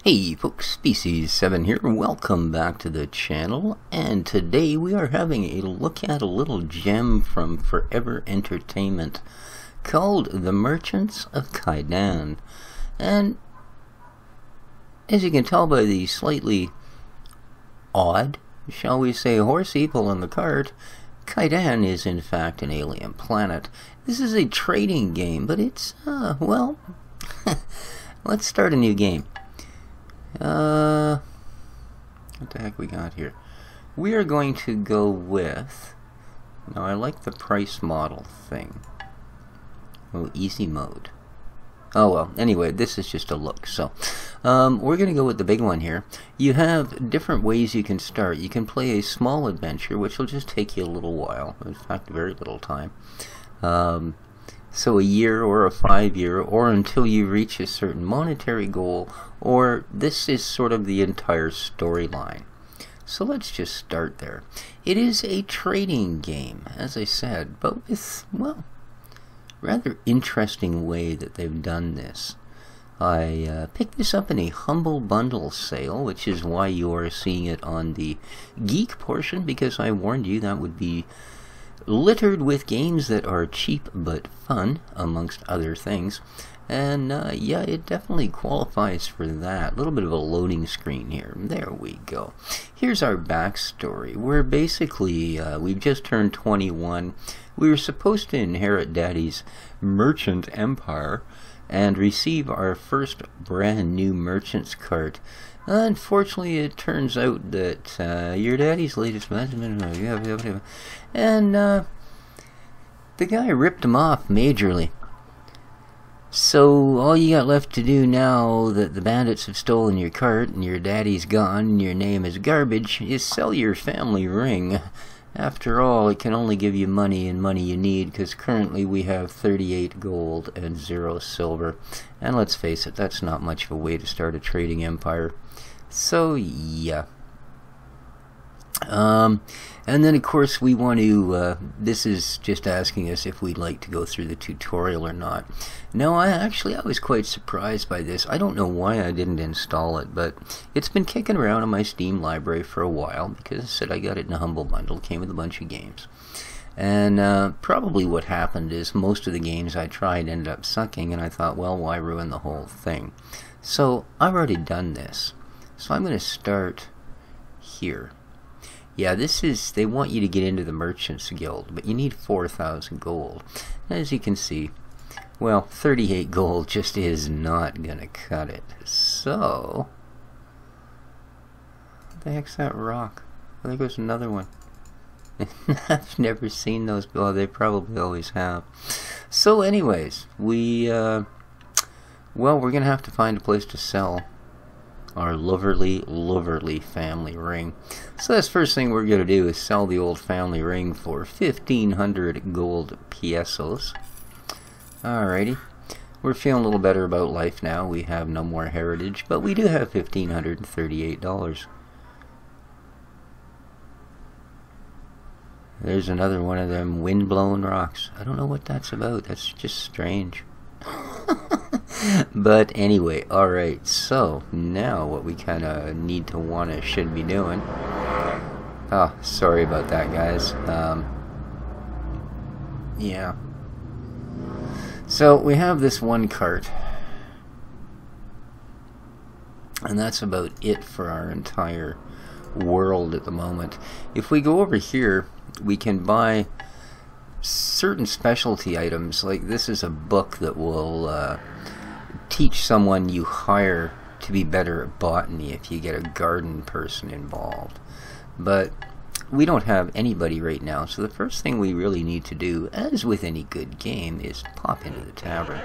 Hey folks, Species7 here, welcome back to the channel, and today we are having a look at a little gem from Forever Entertainment called The Merchants of Kaidan. And as you can tell by the slightly odd, shall we say, horsey pulling the cart, Kaidan is in fact an alien planet. This is a trading game, but it's, well, let's start a new game. What the heck we got here? We are going to go with, now I like the price model thing. Oh, easy mode. Oh well, anyway, this is just a look. So, we're going to go with the big one here. You have different ways you can start. You can play a small adventure, which will just take you a little while. In fact, very little time. So a year or a 5-year, or until you reach a certain monetary goal, or this is sort of the entire storyline. So let's just start there. It is a trading game, as I said, but with, well, rather interesting way that they've done this. I picked this up in a Humble Bundle sale, which is why you are seeing it on the geek portion, because I warned you that would be littered with games that are cheap but fun, amongst other things. And yeah, it definitely qualifies for that. A little bit of a loading screen here. There we go. Here's our backstory. We're basically, we've just turned 21. We were supposed to inherit Daddy's merchant empire and receive our first brand new merchant's cart. Unfortunately, it turns out that your daddy's latest and the guy ripped him off majorly. So all you got left to do now that the bandits have stolen your cart and your daddy's gone and your name is garbage is sell your family ring. After all, it can only give you money and money you need, because currently we have 38 gold and 0 silver. And let's face it, that's not much of a way to start a trading empire. So yeah. And then of course we want to, this is just asking us if we'd like to go through the tutorial or not. No, I was quite surprised by this. I don't know why I didn't install it, but it's been kicking around in my Steam library for a while, because I said I got it in a Humble Bundle, came with a bunch of games. And probably what happened is most of the games I tried ended up sucking, and I thought, well, why ruin the whole thing? So I've already done this. So I'm going to start here. Yeah, this is, they want you to get into the Merchants Guild, but you need 4,000 gold. As you can see, well, 38 gold just is not going to cut it. So, what the heck's that rock? Oh, there goes another one. I've never seen those, well, they probably always have. So anyways, well, we're going to have to find a place to sell our loverly family ring. So this first thing we're going to do is sell the old family ring for 1,500 gold pesos. Alrighty. We're feeling a little better about life now. We have no more heritage, but we do have $1,538. There's another one of them wind-blown rocks. I don't know what that's about. That's just strange. But anyway, alright, so now what we kind of need to should be doing. Oh, sorry about that, guys. Yeah. So we have this one cart, and that's about it for our entire world at the moment. If we go over here, we can buy certain specialty items. Like this is a book that will teach someone you hire to be better at botany if you get a garden person involved. But we don't have anybody right now, so the first thing we really need to do, as with any good game, is pop into the tavern.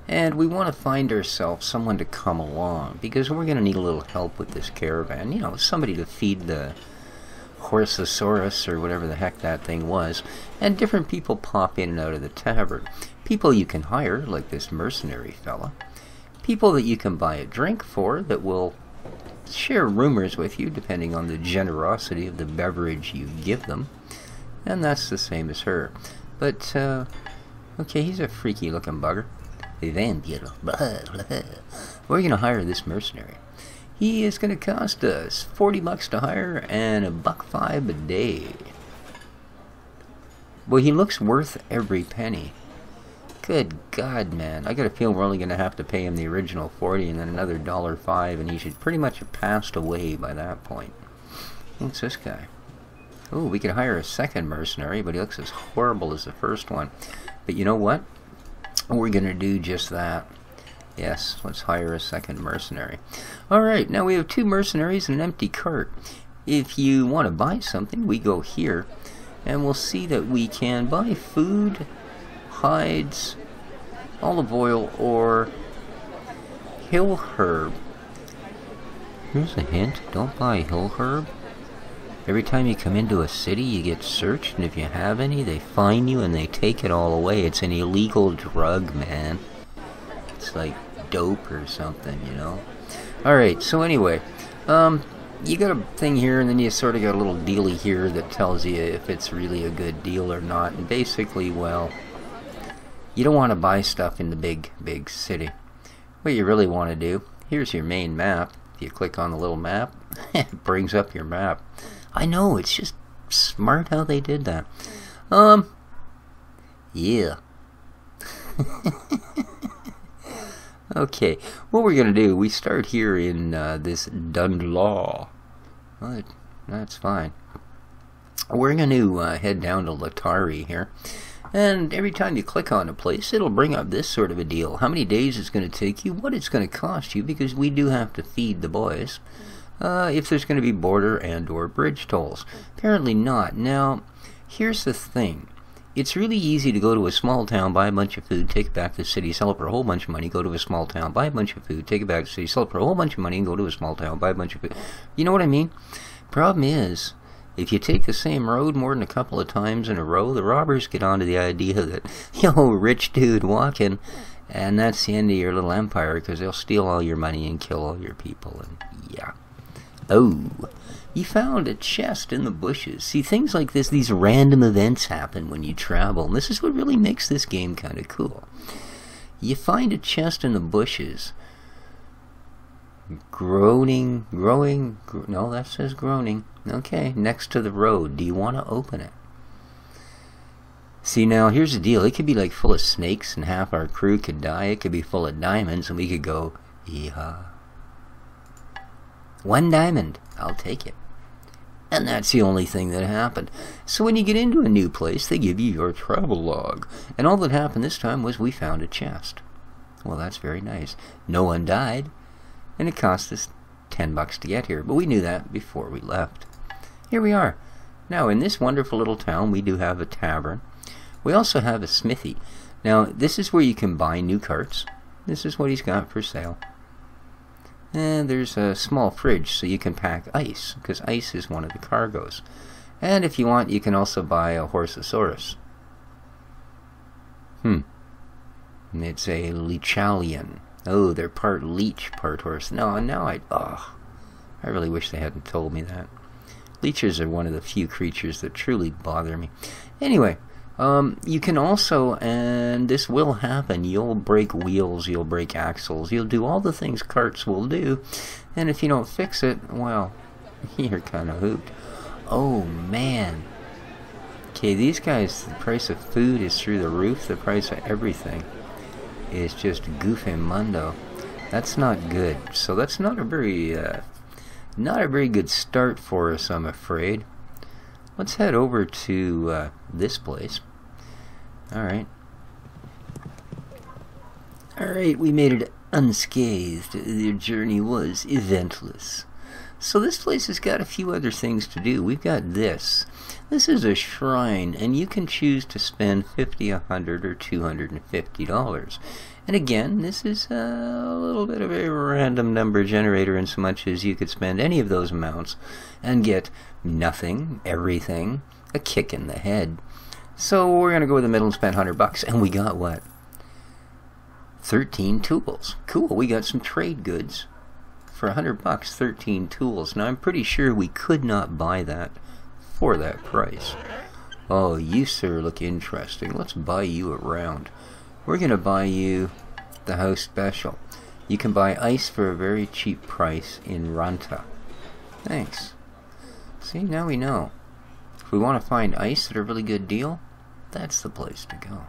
And we want to find ourselves someone to come along, because we're going to need a little help with this caravan. You know, somebody to feed the Horsosaurus, or whatever the heck that thing was. And different people pop in and out of the tavern. People you can hire, like this mercenary fella. People that you can buy a drink for, that will share rumors with you, depending on the generosity of the beverage you give them. And that's the same as her. But, okay, he's a freaky looking bugger. The vampire. We're going to hire this mercenary. He is going to cost us 40 bucks to hire and $1.05 a day. Well, he looks worth every penny. Good God, man. I got a feel we're only going to have to pay him the original 40 and then another $1.05, and he should pretty much have passed away by that point. What's this guy? Oh, we could hire a second mercenary, but he looks as horrible as the first one. But you know what? We're going to do just that. Yes, let's hire a second mercenary. Alright, now we have 2 mercenaries and an empty cart. If you want to buy something, we go here, and we'll see that we can buy food, hides, olive oil, or hill herb. Here's a hint, don't buy hill herb. Every time you come into a city, you get searched, and if you have any, they fine you and they take it all away. It's an illegal drug, man. It's like dope or something, you know. Alright, so anyway, you got a thing here, and then you sort of got a little dealie here that tells you if it's really a good deal or not. And basically, well, you don't want to buy stuff in the big city. What you really want to do, here's your main map. If you click on the little map, it brings up your map. I know, it's just smart how they did that. Yeah. Okay, what we're going to do, we start here in this Dundlaw. Well, that's fine. We're going to head down to Latari here. And every time you click on a place, it'll bring up this sort of a deal. How many days it's going to take you, what it's going to cost you, because we do have to feed the boys. If there's going to be border and or bridge tolls. Apparently not. Now, here's the thing. It's really easy to go to a small town, buy a bunch of food, take it back to the city, sell it for a whole bunch of money, go to a small town, buy a bunch of food, take it back to the city, sell it for a whole bunch of money, and go to a small town, buy a bunch of food. You know what I mean? Problem is, if you take the same road more than a couple of times in a row, the robbers get onto the idea that, yo, rich dude walking, and that's the end of your little empire, because they'll steal all your money and kill all your people, and yeah. Oh, you found a chest in the bushes. See, things like this, these random events happen when you travel, and this is what really makes this game kind of cool. You find a chest in the bushes. Growing, no, that says groaning. Okay, next to the road. Do you want to open it? See, now, here's the deal. It could be like full of snakes and half our crew could die. It could be full of diamonds and we could go, yeehaw. 1 diamond. I'll take it. And that's the only thing that happened. So when you get into a new place, they give you your travel log. And all that happened this time was we found a chest. Well, that's very nice. No one died. And it cost us 10 bucks to get here. But we knew that before we left. Here we are. Now, in this wonderful little town, we do have a tavern. We also have a smithy. Now, this is where you can buy new carts. This is what he's got for sale. And there's a small fridge so you can pack ice, because ice is one of the cargoes. And if you want, you can also buy a horsosaurus. It's a Leechalian. Oh, they're part leech, part horse. No, now I really wish they hadn't told me that. Leeches are one of the few creatures that truly bother me. Anyway, you can also, and this will happen, you'll break wheels, you'll break axles, you'll do all the things carts will do, and if you don't fix it, well, you're kind of hooped. Oh, man. Okay, these guys, the price of food is through the roof, the price of everything is just goofimundo. That's not good. So that's not a very good start for us, I'm afraid. Let's head over to this place. Alright, we made it unscathed. The journey was eventless. So this place has got a few other things to do. We've got this. This is a shrine, and you can choose to spend $50, $100, or $250. And again, this is a little bit of a random number generator in so much as you could spend any of those amounts and get nothing, everything, a kick in the head. So we're going to go with the middle and spend $100, and we got what? 13 tools. Cool, we got some trade goods. For $100, 13 tools. Now I'm pretty sure we could not buy that for that price. Oh, you sir look interesting. Let's buy you around. We're going to buy you the house special. You can buy ice for a very cheap price in Ranta. Thanks. See, now we know. If we want to find ice at a really good deal, that's the place to go.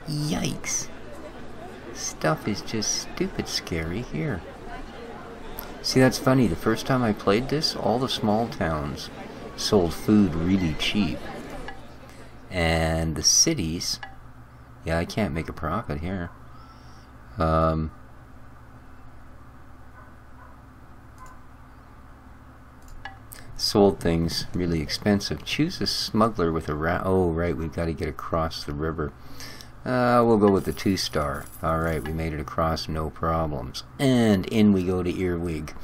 Yikes. Stuff is just stupid scary here. See, that's funny. The first time I played this, all the small towns sold food really cheap. And the cities, yeah, I can't make a profit here. Sold things really expensive. Choose a smuggler with a oh, right, we've got to get across the river. We'll go with the 2-star. Alright, we made it across, no problems. And in we go to Earwig.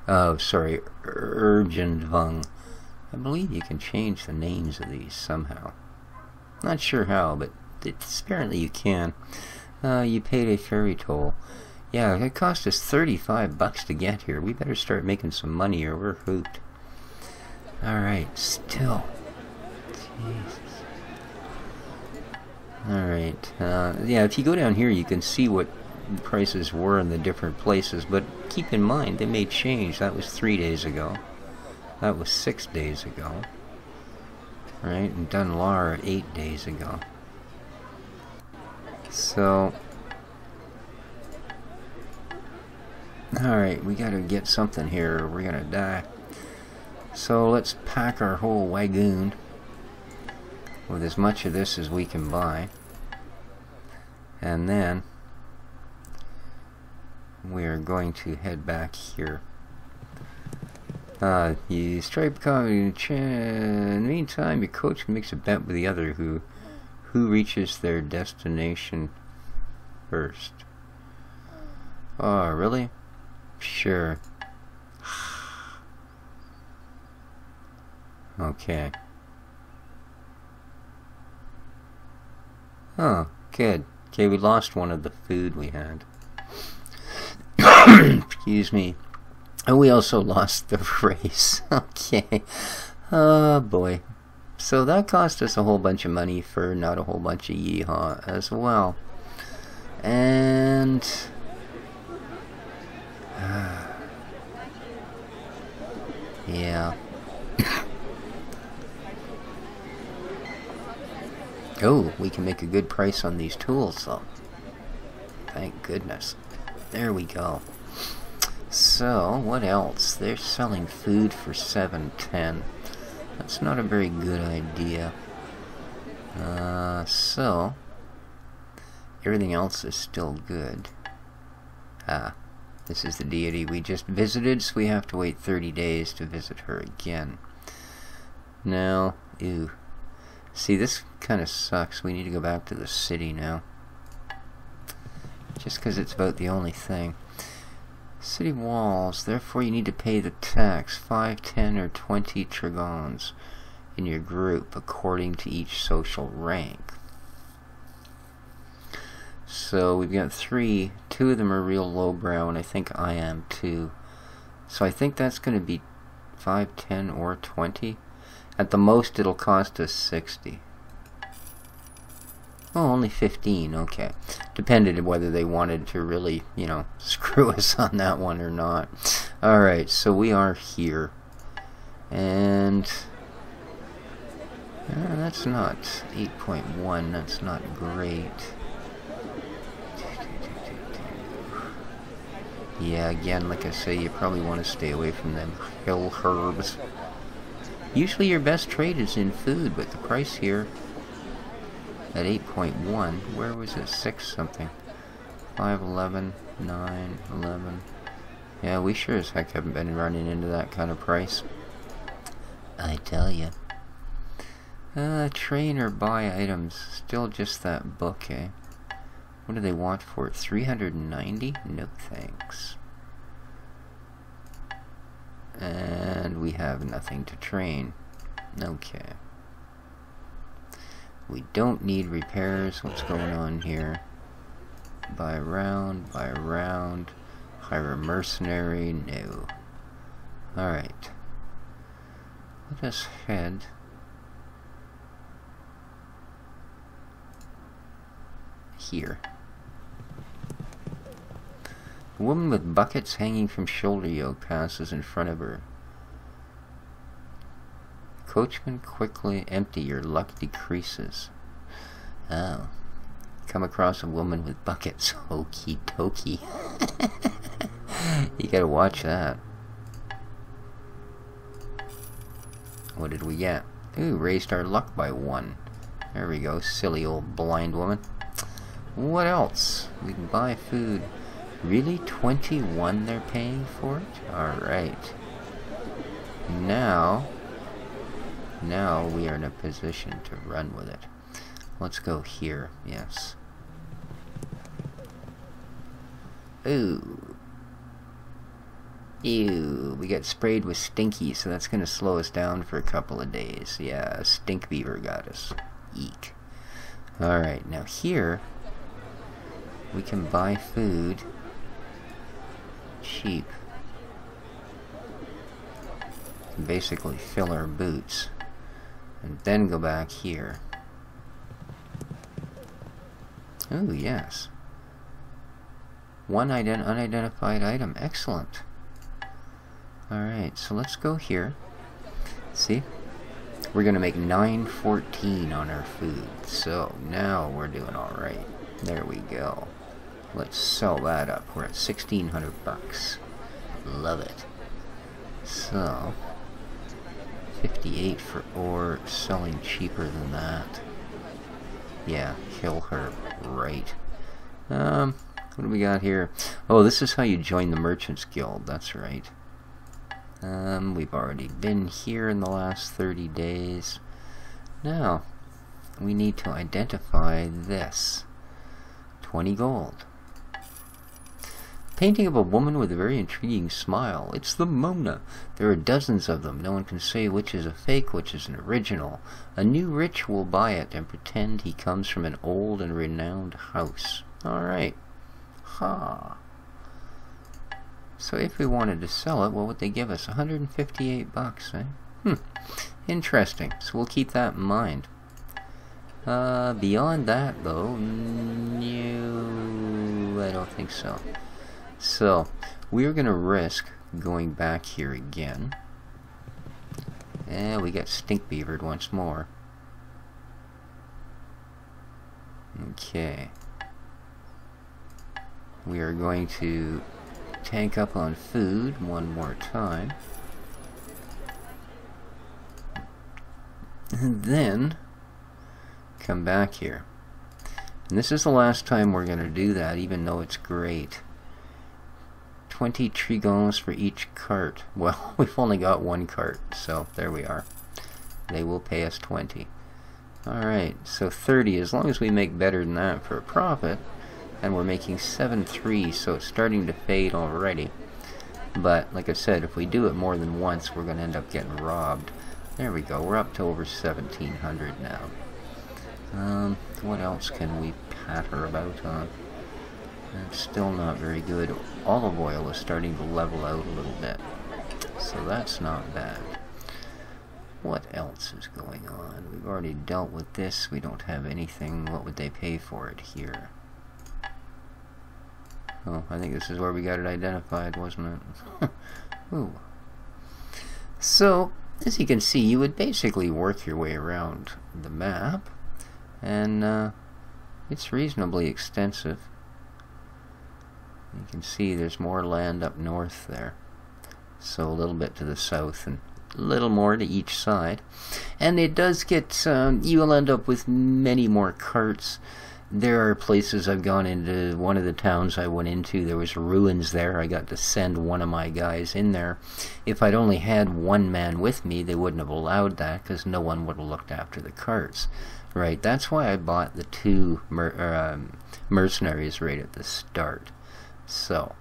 Sorry, Urgendvung. I believe you can change the names of these somehow. Not sure how, but apparently you can. You paid a ferry toll. Yeah, it cost us 35 bucks to get here. We better start making some money or we're hooped. Alright, still. Jesus. Alright, yeah, if you go down here you can see what the prices were in the different places, but keep in mind, they may change. That was 3 days ago. That was 6 days ago. Right, and Dunlar 8 days ago. So, alright, we gotta get something here or we're gonna die. So let's pack our whole wagon with as much of this as we can buy, and then we are going to head back here. You strike comedy. In the meantime, your coach makes a bet with the other who reaches their destination first. Oh, really? Sure. Okay. Oh, good. Okay, we lost one of the food we had. Excuse me. And we also lost the race. Okay. Oh, boy. So that cost us a whole bunch of money for not a whole bunch of yeehaw as well. And... yeah. Oh, we can make a good price on these tools, though. Thank goodness. There we go. So, what else? They're selling food for $7.10. That's not a very good idea. So, everything else is still good. This is the deity we just visited, so we have to wait 30 days to visit her again. Now, ew. See, this kind of sucks. We need to go back to the city now. Just because it's about the only thing. City walls, therefore you need to pay the tax, 5, 10, or 20 trigons in your group according to each social rank. So we've got 3, 2 of them are real lowbrow, and I think I am too. So I think that's going to be 5, 10, or 20. At the most it'll cost us 60. Oh, only 15, okay. Depended on whether they wanted to really, you know, screw us on that one or not. Alright, so we are here. And... that's not 8.1, that's not great. Yeah, again, like I say, you probably want to stay away from them hill herbs. Usually your best trade is in food, but the price here at 8.1, where was it? 6 something. 5, 11, 9, 11. Yeah, we sure as heck haven't been running into that kind of price. I tell you. Train or buy items. Still just that book, eh? What do they want for it? 390? No thanks. And we have nothing to train. Okay. We don't need repairs. What's going on here? Buy round, hire a mercenary, no. Alright. Let us head here. A woman with buckets hanging from shoulder yoke passes in front of her. Coachman, quickly empty, your luck decreases. Oh. Come across a woman with buckets. Okie dokie. You gotta watch that. What did we get? Ooh, raised our luck by 1. There we go, silly old blind woman. What else? We can buy food. Really? 21 they're paying for it? Alright. Now we are in a position to run with it. Let's go here. Yes. Ooh. Ew. We got sprayed with stinky, so that's going to slow us down for a couple of days. Yeah, stink beaver got us. Eek. Alright, now here we can buy food cheap. Basically fill our boots. And then go back here. Oh, yes. One unidentified item. Excellent. Alright, so let's go here. See? We're going to make 914 on our food. So, now we're doing alright. There we go. Let's sell that up. We're at 1,600 bucks. Love it. So, 58 for ore, selling cheaper than that. Yeah, kill her. Right. What do we got here? Oh, this is how you join the Merchants Guild. That's right. We've already been here in the last 30 days. Now, we need to identify this. 20 gold. Painting of a woman with a very intriguing smile. It's the Mona. There are dozens of them. No one can say which is a fake, which is an original. A new rich will buy it and pretend he comes from an old and renowned house. Alright. Ha. So if we wanted to sell it, what would they give us? 158 bucks, eh? Interesting. So we'll keep that in mind. Beyond that, though, no, I don't think so. So, we're going to risk going back here again. And we got stink beavered once more. Okay. We are going to tank up on food one more time. And then come back here. And this is the last time we're going to do that, even though it's great. 20 trigons for each cart. Well, we've only got one cart, so there we are. They will pay us 20. Alright, so 30, as long as we make better than that for a profit, and we're making 7.3, so it's starting to fade already. But, like I said, if we do it more than once, we're going to end up getting robbed. There we go, we're up to over 1,700 now. What else can we patter about on? It's still not very good. Olive oil is starting to level out a little bit, so that's not bad. What else is going on? We've already dealt with this. We don't have anything. What would they pay for it here? Oh, I think this is where we got it identified, wasn't it? Ooh. So, as you can see, you would basically work your way around the map, and it's reasonably extensive. You can see there's more land up north there, so a little bit to the south and a little more to each side. And it does get, you'll end up with many more carts. There are places I've gone into. One of the towns I went into, there was ruins there. I got to send one of my guys in there. If I'd only had one man with me, they wouldn't have allowed that, because no one would have looked after the carts. Right, that's why I bought the two mercenaries right at the start. So,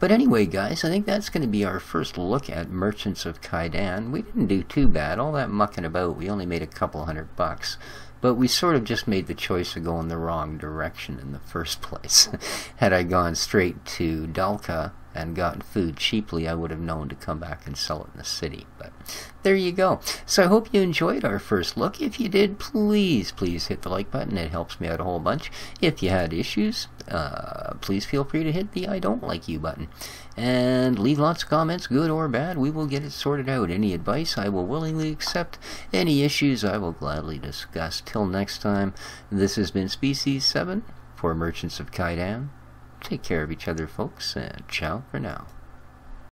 but anyway, guys, I think that's going to be our first look at Merchants of Kaidan. We didn't do too bad. All that mucking about, we only made a couple $100. But we sort of just made the choice of going the wrong direction in the first place. Had I gone straight to Dalka and gotten food cheaply, I would have known to come back and sell it in the city. But there you go. So I hope you enjoyed our first look. If you did, please hit the like button. It helps me out a whole bunch. If you had issues, please feel free to hit the I don't like you review button. And leave lots of comments, good or bad. We will get it sorted out. Any advice I will willingly accept. Any issues I will gladly discuss. Till next time, this has been Species 7 for Merchants of Kaidan. Take care of each other, folks, and ciao for now.